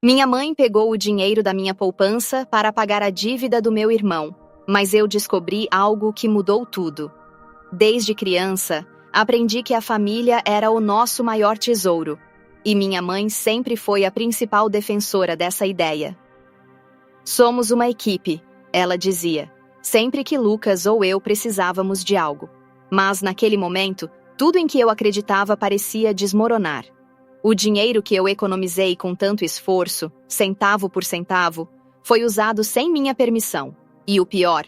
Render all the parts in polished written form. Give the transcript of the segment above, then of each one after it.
Minha mãe pegou o dinheiro da minha poupança para pagar a dívida do meu irmão, mas eu descobri algo que mudou tudo. Desde criança, aprendi que a família era o nosso maior tesouro, e minha mãe sempre foi a principal defensora dessa ideia. Somos uma equipe, ela dizia, sempre que Lucas ou eu precisávamos de algo. Mas naquele momento, tudo em que eu acreditava parecia desmoronar. O dinheiro que eu economizei com tanto esforço, centavo por centavo, foi usado sem minha permissão. E o pior,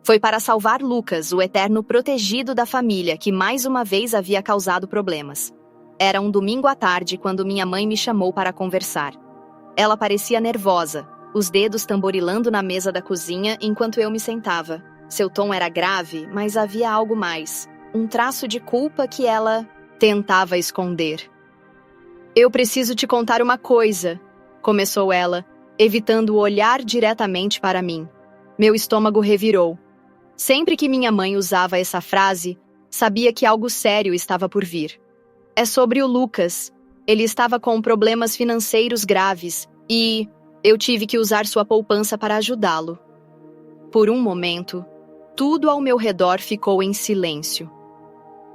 foi para salvar Lucas, o eterno protegido da família que mais uma vez havia causado problemas. Era um domingo à tarde quando minha mãe me chamou para conversar. Ela parecia nervosa, os dedos tamborilando na mesa da cozinha enquanto eu me sentava. Seu tom era grave, mas havia algo mais, um traço de culpa que ela tentava esconder. Eu preciso te contar uma coisa, começou ela, evitando olhar diretamente para mim. Meu estômago revirou. Sempre que minha mãe usava essa frase, sabia que algo sério estava por vir. É sobre o Lucas. Ele estava com problemas financeiros graves e eu tive que usar sua poupança para ajudá-lo. Por um momento, tudo ao meu redor ficou em silêncio.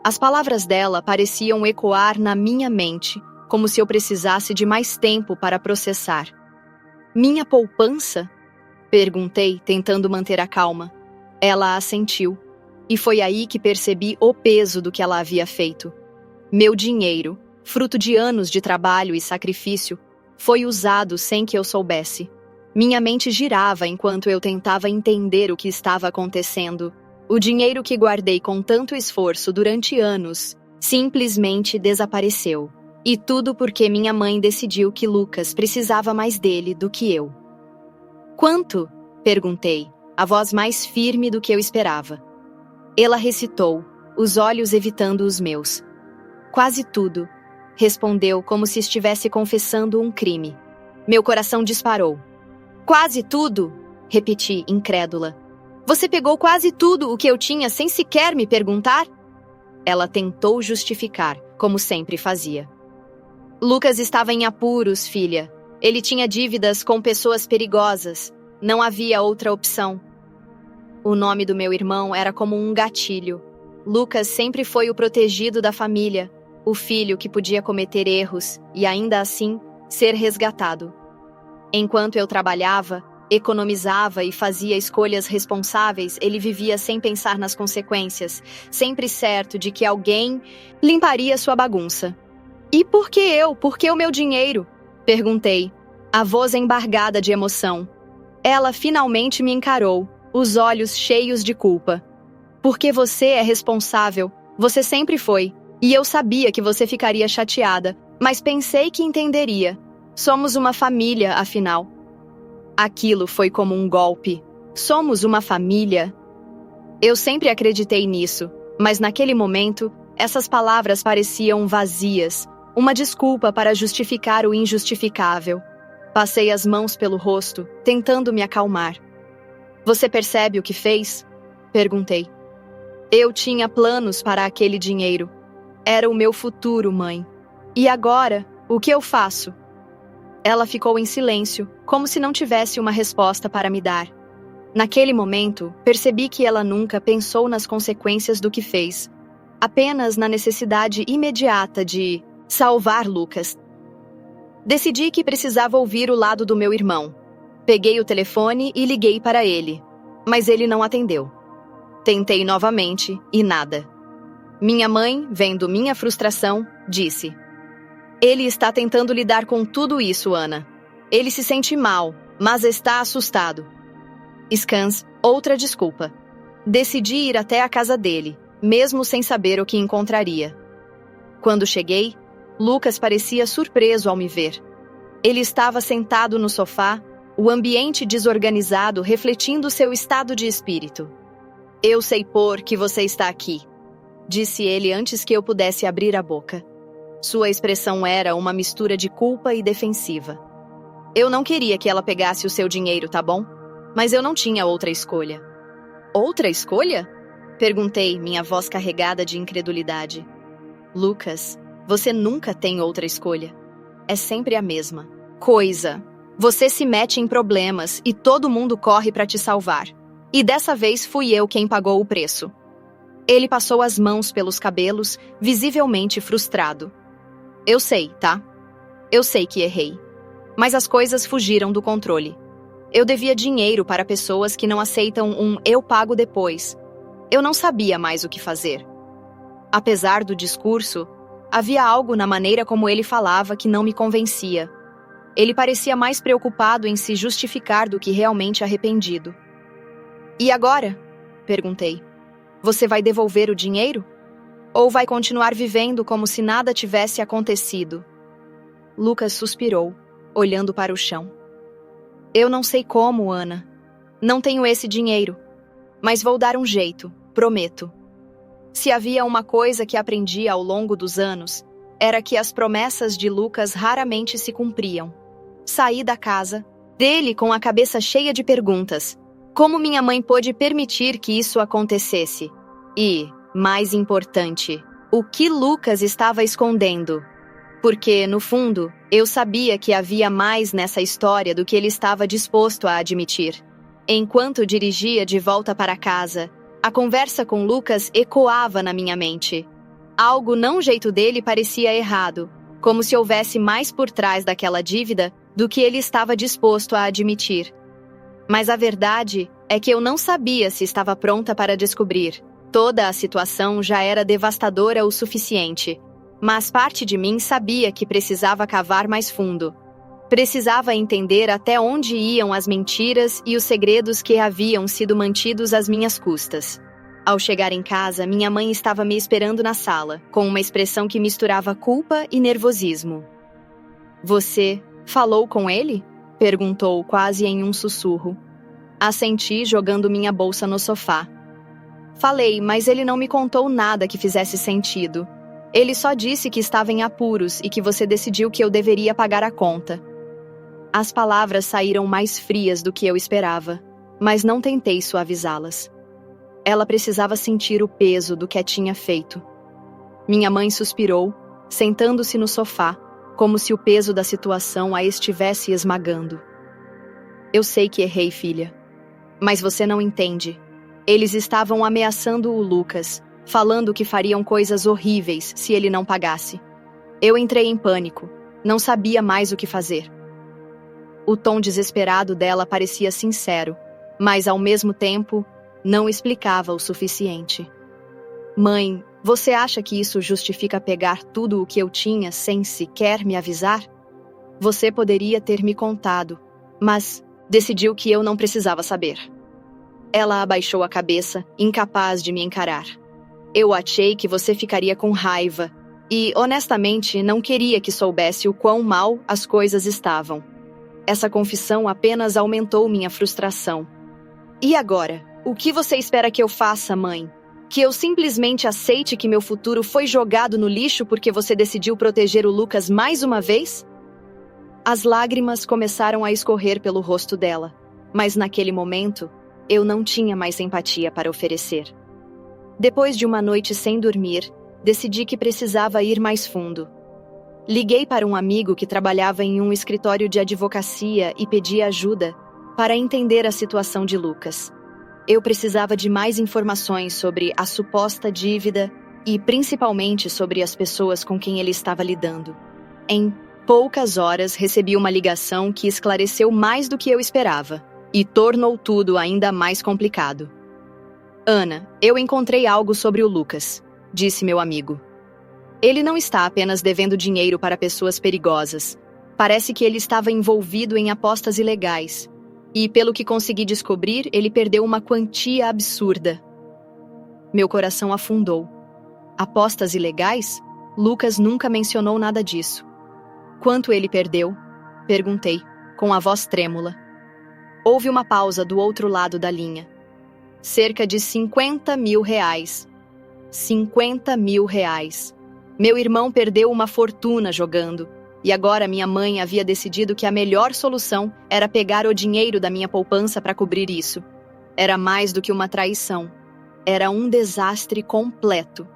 As palavras dela pareciam ecoar na minha mente, como se eu precisasse de mais tempo para processar. Minha poupança? Perguntei, tentando manter a calma. Ela assentiu, e foi aí que percebi o peso do que ela havia feito. Meu dinheiro, fruto de anos de trabalho e sacrifício, foi usado sem que eu soubesse. Minha mente girava enquanto eu tentava entender o que estava acontecendo. O dinheiro que guardei com tanto esforço durante anos simplesmente desapareceu. E tudo porque minha mãe decidiu que Lucas precisava mais dele do que eu. Quanto? Perguntei, a voz mais firme do que eu esperava. Ela recitou, os olhos evitando os meus. Quase tudo, respondeu como se estivesse confessando um crime. Meu coração disparou. Quase tudo? Repeti, incrédula. Você pegou quase tudo o que eu tinha sem sequer me perguntar? Ela tentou justificar, como sempre fazia. Lucas estava em apuros, filha. Ele tinha dívidas com pessoas perigosas. Não havia outra opção. O nome do meu irmão era como um gatilho. Lucas sempre foi o protegido da família, o filho que podia cometer erros e, ainda assim, ser resgatado. Enquanto eu trabalhava, economizava e fazia escolhas responsáveis, ele vivia sem pensar nas consequências, sempre certo de que alguém limparia sua bagunça. E por que eu? Por que o meu dinheiro? Perguntei, a voz embargada de emoção. Ela finalmente me encarou, os olhos cheios de culpa. Porque você é responsável, você sempre foi. E eu sabia que você ficaria chateada, mas pensei que entenderia. Somos uma família, afinal. Aquilo foi como um golpe. Somos uma família. Eu sempre acreditei nisso, mas naquele momento, essas palavras pareciam vazias, uma desculpa para justificar o injustificável. Passei as mãos pelo rosto, tentando me acalmar. Você percebe o que fez? Perguntei. Eu tinha planos para aquele dinheiro. Era o meu futuro, mãe. E agora, o que eu faço? Ela ficou em silêncio, como se não tivesse uma resposta para me dar. Naquele momento, percebi que ela nunca pensou nas consequências do que fez, apenas na necessidade imediata de salvar Lucas. Decidi que precisava ouvir o lado do meu irmão. Peguei o telefone e liguei para ele, mas ele não atendeu. Tentei novamente e nada. Minha mãe, vendo minha frustração, disse: Ele está tentando lidar com tudo isso, Ana. Ele se sente mal, mas está assustado. Scans, outra desculpa. Decidi ir até a casa dele, mesmo sem saber o que encontraria. Quando cheguei, Lucas parecia surpreso ao me ver. Ele estava sentado no sofá, o ambiente desorganizado refletindo seu estado de espírito. Eu sei por que você está aqui, disse ele antes que eu pudesse abrir a boca. Sua expressão era uma mistura de culpa e defensiva. Eu não queria que ela pegasse o seu dinheiro, tá bom? Mas eu não tinha outra escolha. Outra escolha? Perguntei, minha voz carregada de incredulidade. Lucas, você nunca tem outra escolha. É sempre a mesma coisa. Você se mete em problemas e todo mundo corre para te salvar. E dessa vez fui eu quem pagou o preço. Ele passou as mãos pelos cabelos, visivelmente frustrado. Eu sei, tá? Eu sei que errei. Mas as coisas fugiram do controle. Eu devia dinheiro para pessoas que não aceitam um "eu pago depois". Eu não sabia mais o que fazer. Apesar do discurso, havia algo na maneira como ele falava que não me convencia. Ele parecia mais preocupado em se justificar do que realmente arrependido. E agora? Perguntei. Você vai devolver o dinheiro? Ou vai continuar vivendo como se nada tivesse acontecido? Lucas suspirou, olhando para o chão. Eu não sei como, Ana. Não tenho esse dinheiro. Mas vou dar um jeito, prometo. Se havia uma coisa que aprendi ao longo dos anos, era que as promessas de Lucas raramente se cumpriam. Saí da casa, dele com a cabeça cheia de perguntas. Como minha mãe pôde permitir que isso acontecesse? E, mais importante, o que Lucas estava escondendo? Porque, no fundo, eu sabia que havia mais nessa história do que ele estava disposto a admitir. Enquanto dirigia de volta para casa, a conversa com Lucas ecoava na minha mente. Algo não jeito dele parecia errado, como se houvesse mais por trás daquela dívida do que ele estava disposto a admitir. Mas a verdade é que eu não sabia se estava pronta para descobrir. Toda a situação já era devastadora o suficiente, mas parte de mim sabia que precisava cavar mais fundo. Precisava entender até onde iam as mentiras e os segredos que haviam sido mantidos às minhas custas. Ao chegar em casa, minha mãe estava me esperando na sala, com uma expressão que misturava culpa e nervosismo. Você falou com ele? Perguntou quase em um sussurro. Assenti, jogando minha bolsa no sofá. Falei, mas ele não me contou nada que fizesse sentido. Ele só disse que estava em apuros e que você decidiu que eu deveria pagar a conta. As palavras saíram mais frias do que eu esperava, mas não tentei suavizá-las. Ela precisava sentir o peso do que tinha feito. Minha mãe suspirou, sentando-se no sofá, como se o peso da situação a estivesse esmagando. Eu sei que errei, filha. Mas você não entende. Eles estavam ameaçando o Lucas, falando que fariam coisas horríveis se ele não pagasse. Eu entrei em pânico. Não sabia mais o que fazer. O tom desesperado dela parecia sincero, mas ao mesmo tempo, não explicava o suficiente. Mãe, você acha que isso justifica pegar tudo o que eu tinha sem sequer me avisar? Você poderia ter me contado, mas decidiu que eu não precisava saber. Ela abaixou a cabeça, incapaz de me encarar. Eu achei que você ficaria com raiva e, honestamente, não queria que soubesse o quão mal as coisas estavam. Essa confissão apenas aumentou minha frustração. E agora? O que você espera que eu faça, mãe? Que eu simplesmente aceite que meu futuro foi jogado no lixo porque você decidiu proteger o Lucas mais uma vez? As lágrimas começaram a escorrer pelo rosto dela, mas naquele momento, eu não tinha mais empatia para oferecer. Depois de uma noite sem dormir, decidi que precisava ir mais fundo. Liguei para um amigo que trabalhava em um escritório de advocacia e pedi ajuda para entender a situação de Lucas. Eu precisava de mais informações sobre a suposta dívida e principalmente sobre as pessoas com quem ele estava lidando. Em poucas horas recebi uma ligação que esclareceu mais do que eu esperava e tornou tudo ainda mais complicado. Ana, eu encontrei algo sobre o Lucas, disse meu amigo. Ele não está apenas devendo dinheiro para pessoas perigosas. Parece que ele estava envolvido em apostas ilegais. E, pelo que consegui descobrir, ele perdeu uma quantia absurda. Meu coração afundou. Apostas ilegais? Lucas nunca mencionou nada disso. Quanto ele perdeu? Perguntei, com a voz trêmula. Houve uma pausa do outro lado da linha. Cerca de 50 mil reais. 50 mil reais. Meu irmão perdeu uma fortuna jogando. E agora minha mãe havia decidido que a melhor solução era pegar o dinheiro da minha poupança para cobrir isso. Era mais do que uma traição. Era um desastre completo.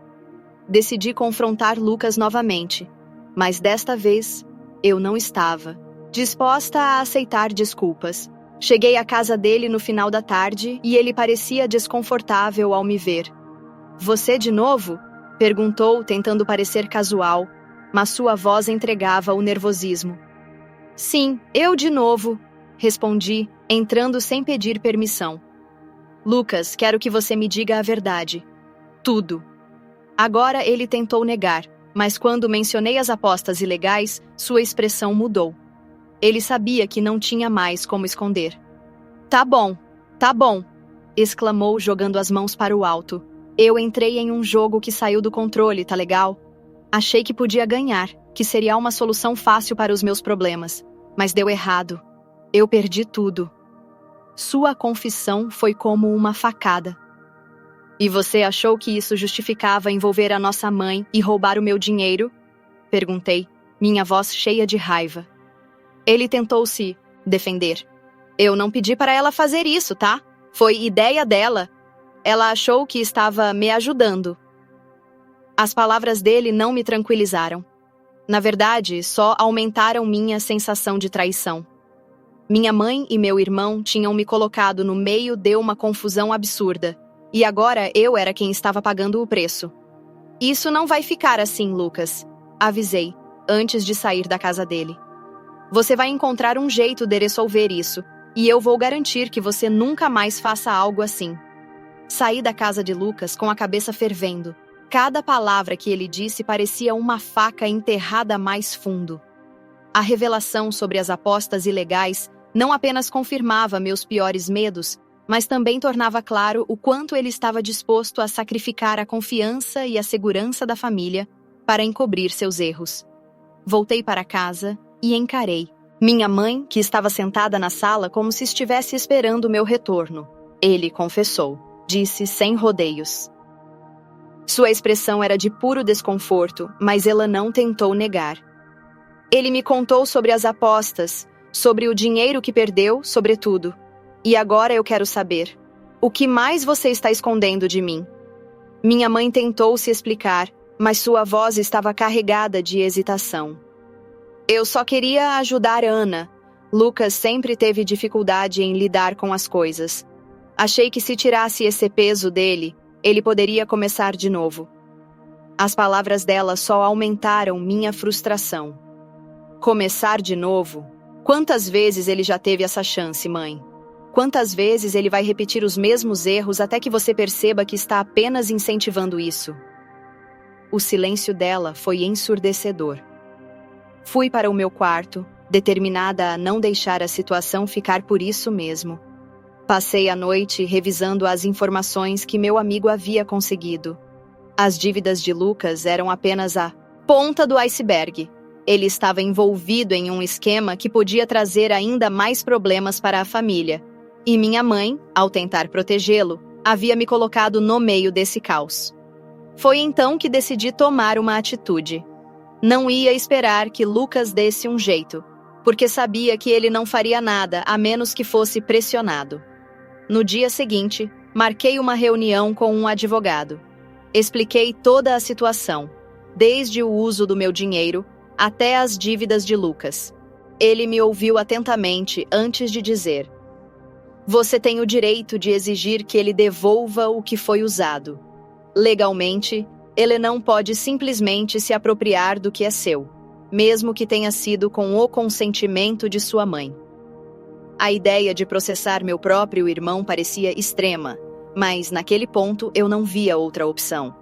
Decidi confrontar Lucas novamente, mas desta vez eu não estava disposta a aceitar desculpas. Cheguei à casa dele no final da tarde e ele parecia desconfortável ao me ver. Você de novo? Perguntou, tentando parecer casual, mas sua voz entregava o nervosismo. Sim, eu de novo, respondi, entrando sem pedir permissão. Lucas, quero que você me diga a verdade. Tudo. Agora ele tentou negar, mas quando mencionei as apostas ilegais, sua expressão mudou. Ele sabia que não tinha mais como esconder. Tá bom, exclamou jogando as mãos para o alto. Eu entrei em um jogo que saiu do controle, tá legal? Achei que podia ganhar, que seria uma solução fácil para os meus problemas. Mas deu errado. Eu perdi tudo. Sua confissão foi como uma facada. E você achou que isso justificava envolver a nossa mãe e roubar o meu dinheiro? Perguntei, minha voz cheia de raiva. Ele tentou se defender. Eu não pedi para ela fazer isso, tá? Foi ideia dela. Ela achou que estava me ajudando. As palavras dele não me tranquilizaram. Na verdade, só aumentaram minha sensação de traição. Minha mãe e meu irmão tinham me colocado no meio de uma confusão absurda. E agora eu era quem estava pagando o preço. Isso não vai ficar assim, Lucas, avisei, antes de sair da casa dele. Você vai encontrar um jeito de resolver isso, e eu vou garantir que você nunca mais faça algo assim. Saí da casa de Lucas com a cabeça fervendo. Cada palavra que ele disse parecia uma faca enterrada mais fundo. A revelação sobre as apostas ilegais não apenas confirmava meus piores medos, mas também tornava claro o quanto ele estava disposto a sacrificar a confiança e a segurança da família para encobrir seus erros. Voltei para casa e encarei minha mãe, que estava sentada na sala como se estivesse esperando meu retorno. Ele confessou, disse sem rodeios. Sua expressão era de puro desconforto, mas ela não tentou negar. Ele me contou sobre as apostas, sobre o dinheiro que perdeu, sobretudo. E agora eu quero saber, o que mais você está escondendo de mim? Minha mãe tentou se explicar, mas sua voz estava carregada de hesitação. Eu só queria ajudar Ana. Lucas sempre teve dificuldade em lidar com as coisas. Achei que se tirasse esse peso dele, ele poderia começar de novo. As palavras dela só aumentaram minha frustração. Começar de novo? Quantas vezes ele já teve essa chance, mãe? Quantas vezes ele vai repetir os mesmos erros até que você perceba que está apenas incentivando isso? O silêncio dela foi ensurdecedor. Fui para o meu quarto, determinada a não deixar a situação ficar por isso mesmo. Passei a noite revisando as informações que meu amigo havia conseguido. As dívidas de Lucas eram apenas a ponta do iceberg. Ele estava envolvido em um esquema que podia trazer ainda mais problemas para a família. E minha mãe, ao tentar protegê-lo, havia me colocado no meio desse caos. Foi então que decidi tomar uma atitude. Não ia esperar que Lucas desse um jeito, porque sabia que ele não faria nada a menos que fosse pressionado. No dia seguinte, marquei uma reunião com um advogado. Expliquei toda a situação, desde o uso do meu dinheiro até as dívidas de Lucas. Ele me ouviu atentamente antes de dizer: você tem o direito de exigir que ele devolva o que foi usado. Legalmente, ele não pode simplesmente se apropriar do que é seu, mesmo que tenha sido com o consentimento de sua mãe. A ideia de processar meu próprio irmão parecia extrema, mas naquele ponto eu não via outra opção.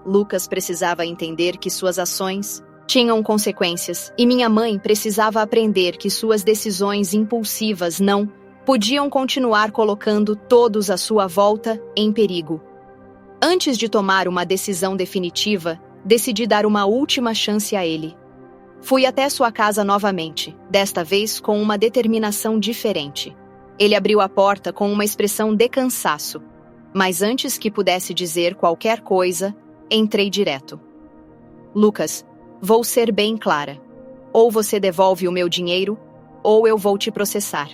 Lucas precisava entender que suas ações tinham consequências e minha mãe precisava aprender que suas decisões impulsivas não podiam continuar colocando todos à sua volta em perigo. Antes de tomar uma decisão definitiva, decidi dar uma última chance a ele. Fui até sua casa novamente, desta vez com uma determinação diferente. Ele abriu a porta com uma expressão de cansaço, mas antes que pudesse dizer qualquer coisa, entrei direto. Lucas, vou ser bem clara. Ou você devolve o meu dinheiro, ou eu vou te processar.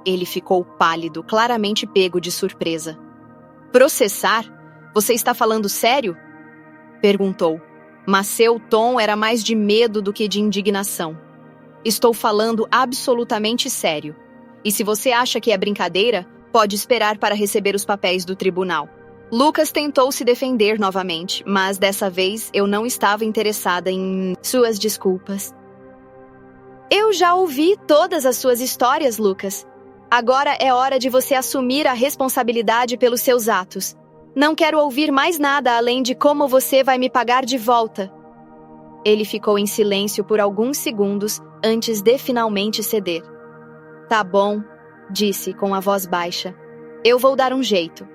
Ele ficou pálido, claramente pego de surpresa. Processar? Você está falando sério? Perguntou, mas seu tom era mais de medo do que de indignação. Estou falando absolutamente sério. E se você acha que é brincadeira, pode esperar para receber os papéis do tribunal. Lucas tentou se defender novamente, mas dessa vez eu não estava interessada em suas desculpas. Eu já ouvi todas as suas histórias, Lucas. Agora é hora de você assumir a responsabilidade pelos seus atos. Não quero ouvir mais nada além de como você vai me pagar de volta. Ele ficou em silêncio por alguns segundos antes de finalmente ceder. Tá bom, disse com a voz baixa. Eu vou dar um jeito.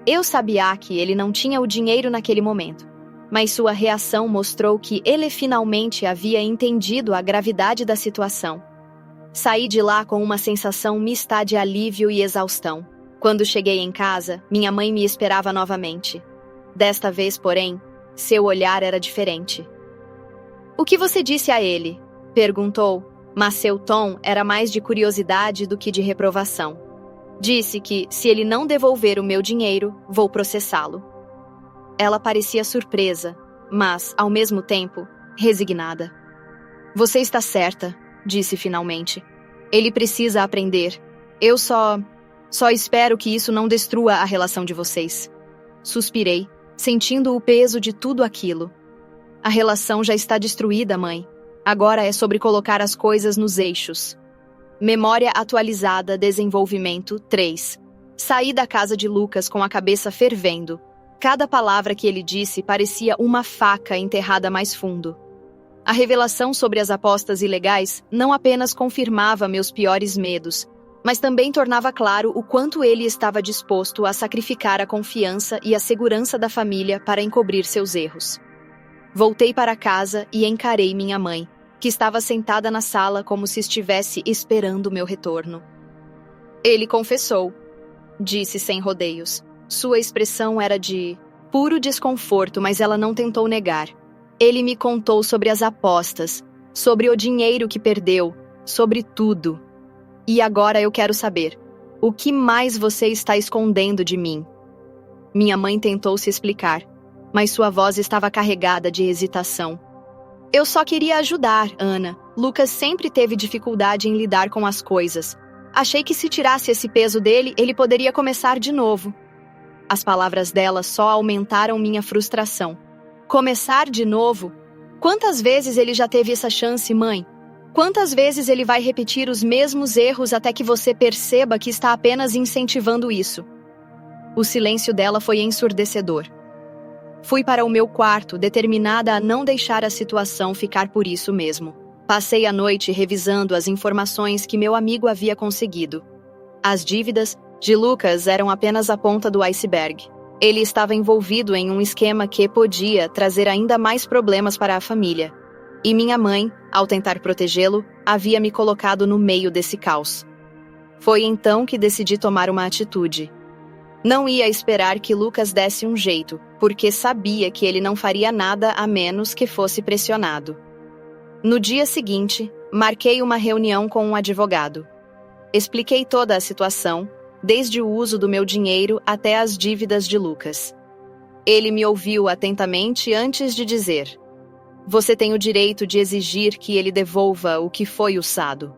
Eu sabia que ele não tinha o dinheiro naquele momento, mas sua reação mostrou que ele finalmente havia entendido a gravidade da situação. Saí de lá com uma sensação mista de alívio e exaustão. Quando cheguei em casa, minha mãe me esperava novamente. Desta vez, porém, seu olhar era diferente. O que você disse a ele? Perguntou, mas seu tom era mais de curiosidade do que de reprovação. Disse que, se ele não devolver o meu dinheiro, vou processá-lo. Ela parecia surpresa, mas, ao mesmo tempo, resignada. Você está certa, disse finalmente. Ele precisa aprender. Eu só espero que isso não destrua a relação de vocês. Suspirei, sentindo o peso de tudo aquilo. A relação já está destruída, mãe. Agora é sobre colocar as coisas nos eixos. Memória atualizada, desenvolvimento 3. Saí da casa de Lucas com a cabeça fervendo. Cada palavra que ele disse parecia uma faca enterrada mais fundo. A revelação sobre as apostas ilegais não apenas confirmava meus piores medos, mas também tornava claro o quanto ele estava disposto a sacrificar a confiança e a segurança da família para encobrir seus erros. Voltei para casa e encarei minha mãe, que estava sentada na sala como se estivesse esperando meu retorno. Ele confessou, disse sem rodeios. Sua expressão era de puro desconforto, mas ela não tentou negar. Ele me contou sobre as apostas, sobre o dinheiro que perdeu, sobre tudo. E agora eu quero saber, o que mais você está escondendo de mim? Minha mãe tentou se explicar, mas sua voz estava carregada de hesitação. Eu só queria ajudar, Ana. Lucas sempre teve dificuldade em lidar com as coisas. Achei que se tirasse esse peso dele, ele poderia começar de novo. As palavras dela só aumentaram minha frustração. Começar de novo? Quantas vezes ele já teve essa chance, mãe? Quantas vezes ele vai repetir os mesmos erros até que você perceba que está apenas incentivando isso? O silêncio dela foi ensurdecedor. Fui para o meu quarto, determinada a não deixar a situação ficar por isso mesmo. Passei a noite revisando as informações que meu amigo havia conseguido. As dívidas de Lucas eram apenas a ponta do iceberg. Ele estava envolvido em um esquema que podia trazer ainda mais problemas para a família. E minha mãe, ao tentar protegê-lo, havia me colocado no meio desse caos. Foi então que decidi tomar uma atitude. Não ia esperar que Lucas desse um jeito, porque sabia que ele não faria nada a menos que fosse pressionado. No dia seguinte, marquei uma reunião com um advogado. Expliquei toda a situação, desde o uso do meu dinheiro até as dívidas de Lucas. Ele me ouviu atentamente antes de dizer: você tem o direito de exigir que ele devolva o que foi usado.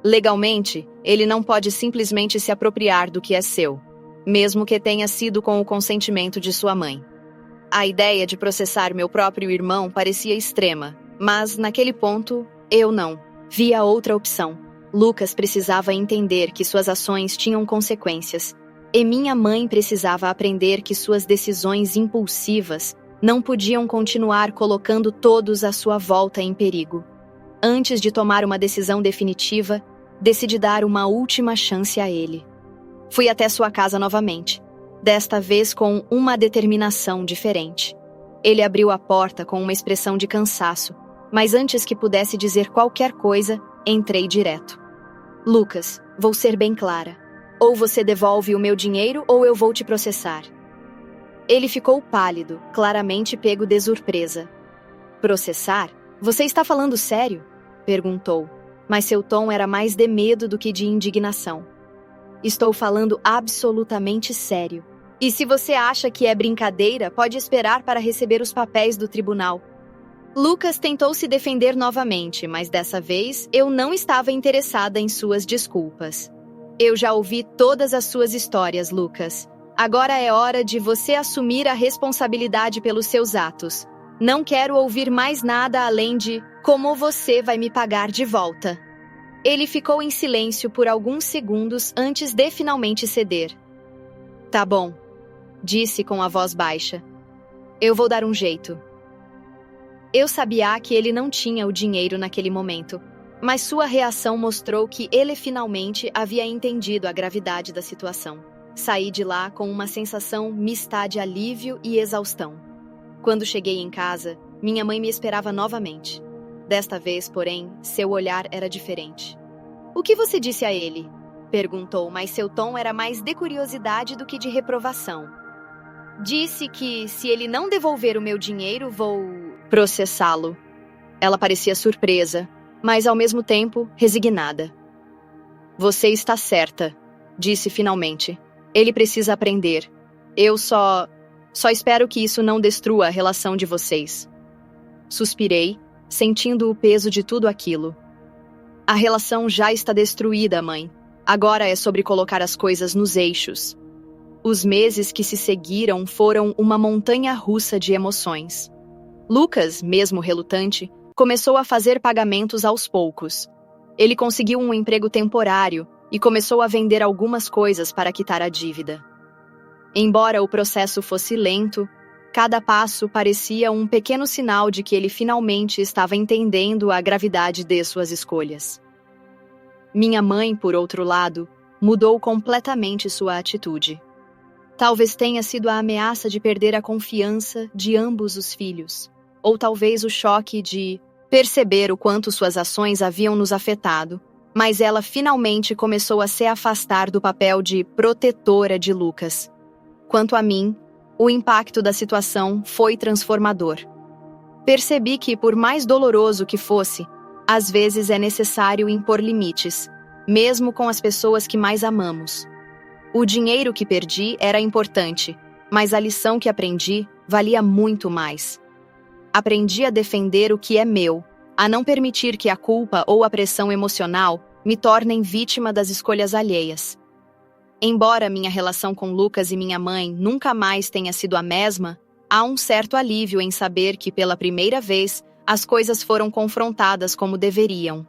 Legalmente, ele não pode simplesmente se apropriar do que é seu, mesmo que tenha sido com o consentimento de sua mãe. A ideia de processar meu próprio irmão parecia extrema, mas, naquele ponto, eu não via outra opção. Lucas precisava entender que suas ações tinham consequências, e minha mãe precisava aprender que suas decisões impulsivas não podiam continuar colocando todos à sua volta em perigo. Antes de tomar uma decisão definitiva, decidi dar uma última chance a ele. Fui até sua casa novamente, desta vez com uma determinação diferente. Ele abriu a porta com uma expressão de cansaço, mas antes que pudesse dizer qualquer coisa, entrei direto. Lucas, vou ser bem clara. Ou você devolve o meu dinheiro ou eu vou te processar. Ele ficou pálido, claramente pego de surpresa. Processar? Você está falando sério? Perguntou, mas seu tom era mais de medo do que de indignação. Estou falando absolutamente sério. E se você acha que é brincadeira, pode esperar para receber os papéis do tribunal. Lucas tentou se defender novamente, mas dessa vez eu não estava interessada em suas desculpas. Eu já ouvi todas as suas histórias, Lucas. Agora é hora de você assumir a responsabilidade pelos seus atos. Não quero ouvir mais nada além de como você vai me pagar de volta. Ele ficou em silêncio por alguns segundos antes de finalmente ceder. Tá bom, disse com a voz baixa. Eu vou dar um jeito. Eu sabia que ele não tinha o dinheiro naquele momento, mas sua reação mostrou que ele finalmente havia entendido a gravidade da situação. Saí de lá com uma sensação mista de alívio e exaustão. Quando cheguei em casa, minha mãe me esperava novamente. Desta vez, porém, seu olhar era diferente. O que você disse a ele? Perguntou, mas seu tom era mais de curiosidade do que de reprovação. Disse que, se ele não devolver o meu dinheiro, vou processá-lo. Ela parecia surpresa, mas ao mesmo tempo resignada. Você está certa, disse finalmente. Ele precisa aprender. Eu só espero que isso não destrua a relação de vocês. Suspirei, sentindo o peso de tudo aquilo. A relação já está destruída, mãe. Agora é sobre colocar as coisas nos eixos. Os meses que se seguiram foram uma montanha-russa de emoções. Lucas, mesmo relutante, começou a fazer pagamentos aos poucos. Ele conseguiu um emprego temporário e começou a vender algumas coisas para quitar a dívida. Embora o processo fosse lento, cada passo parecia um pequeno sinal de que ele finalmente estava entendendo a gravidade de suas escolhas. Minha mãe, por outro lado, mudou completamente sua atitude. Talvez tenha sido a ameaça de perder a confiança de ambos os filhos, ou talvez o choque de perceber o quanto suas ações haviam nos afetado, mas ela finalmente começou a se afastar do papel de protetora de Lucas. Quanto a mim, o impacto da situação foi transformador. Percebi que, por mais doloroso que fosse, às vezes é necessário impor limites, mesmo com as pessoas que mais amamos. O dinheiro que perdi era importante, mas a lição que aprendi valia muito mais. Aprendi a defender o que é meu, a não permitir que a culpa ou a pressão emocional me tornem vítima das escolhas alheias. Embora minha relação com Lucas e minha mãe nunca mais tenha sido a mesma, há um certo alívio em saber que, pela primeira vez, as coisas foram confrontadas como deveriam.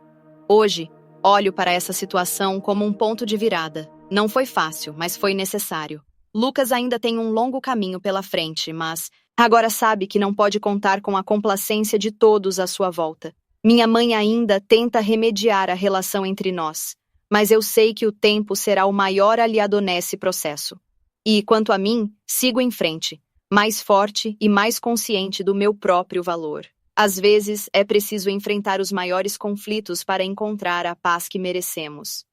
Hoje, olho para essa situação como um ponto de virada. Não foi fácil, mas foi necessário. Lucas ainda tem um longo caminho pela frente, mas agora sabe que não pode contar com a complacência de todos à sua volta. Minha mãe ainda tenta remediar a relação entre nós, mas eu sei que o tempo será o maior aliado nesse processo. E, quanto a mim, sigo em frente, mais forte e mais consciente do meu próprio valor. Às vezes, é preciso enfrentar os maiores conflitos para encontrar a paz que merecemos.